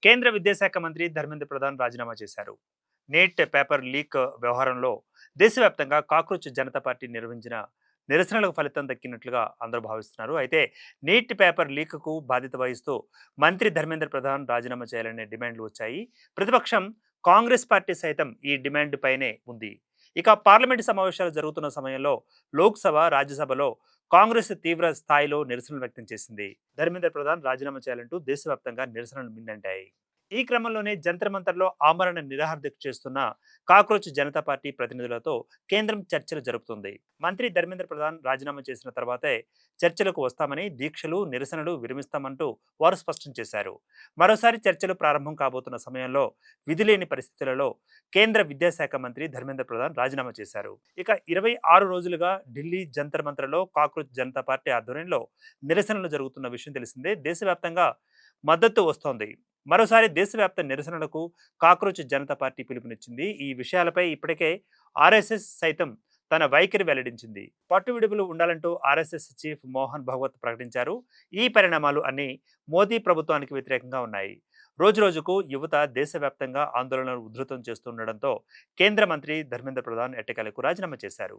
కేంద్ర విద్యాశాఖ మంత్రి ధర్మేంద్ర ప్రధాన్ రాజీనామా చేశారు. నీట్ పేపర్ లీక్ వ్యవహారంలో దేశవ్యాప్తంగా కాక్రోచ్ జనతా పార్టీ నిర్వహించిన నిరసనలకు ఫలితం దక్కినట్లుగా అందరూ భావిస్తున్నారు. అయితే నీట్ పేపర్ లీక్కు బాధ్యత వహిస్తూ మంత్రి ధర్మేంద్ర ప్రధాన్ రాజీనామా చేయాలనే డిమాండ్లు వచ్చాయి. ప్రతిపక్షం కాంగ్రెస్ పార్టీ సైతం ఈ డిమాండ్ పైనే ఉంది. ఇక పార్లమెంటు సమావేశాలు జరుగుతున్న సమయంలో లోక్సభ, రాజ్యసభలో కాంగ్రెస్ తీవ్ర స్థాయిలో నిరసనలు వ్యక్తం చేసింది. ధర్మేంద్ర ప్రధాన్ రాజీనామా చేయాలంటూ దేశవ్యాప్తంగా నిరసనలు మిన్నంటాయి. ఈ క్రమంలోనే జంతర్ మంతర్లో ఆమరణ నిరాహార దీక్ష చేస్తున్న కాక్రోచ్ జనతా పార్టీ ప్రతినిధులతో కేంద్రం చర్చలు జరుపుతుంది. మంత్రి ధర్మేంద్ర ప్రధాన్ రాజీనామా చేసిన తర్వాతే చర్చలకు వస్తామని, దీక్షలు, నిరసనలు విరమిస్తామంటూ వారు స్పష్టం చేశారు. మరోసారి చర్చలు ప్రారంభం కాబోతున్న సమయంలో విధిలేని పరిస్థితులలో కేంద్ర విద్యాశాఖ మంత్రి ధర్మేంద్ర ప్రధాన్ రాజీనామా చేశారు. ఇక 26 రోజులుగా ఢిల్లీ జంతర్ మంతర్లో కాక్రోచ్ జనతా పార్టీ ఆధ్వర్యంలో నిరసనలు జరుగుతున్న విషయం తెలిసిందే. దేశవ్యాప్తంగా మద్దతు వస్తోంది. మరోసారి దేశవ్యాప్త నిరసనలకు కాక్రోచ్ జనతా పార్టీ పిలుపునిచ్చింది. ఈ విషయాలపై ఇప్పటికే ఆర్ఎస్ఎస్ సైతం తన వైఖరి వెల్లడించింది. పట్టు విడుపులు ఉండాలంటూ ఆర్ఎస్ఎస్ చీఫ్ మోహన్ భగవత్ ప్రకటించారు. ఈ పరిణామాలు అన్ని మోదీ ప్రభుత్వానికి వ్యతిరేకంగా ఉన్నాయి. రోజురోజుకు యువత దేశవ్యాప్తంగా ఆందోళనలు ఉధృతం చేస్తుండటంతో కేంద్ర మంత్రి ధర్మేంద్ర ప్రధాన్ ఎట్టకేలకు రాజీనామా చేశారు.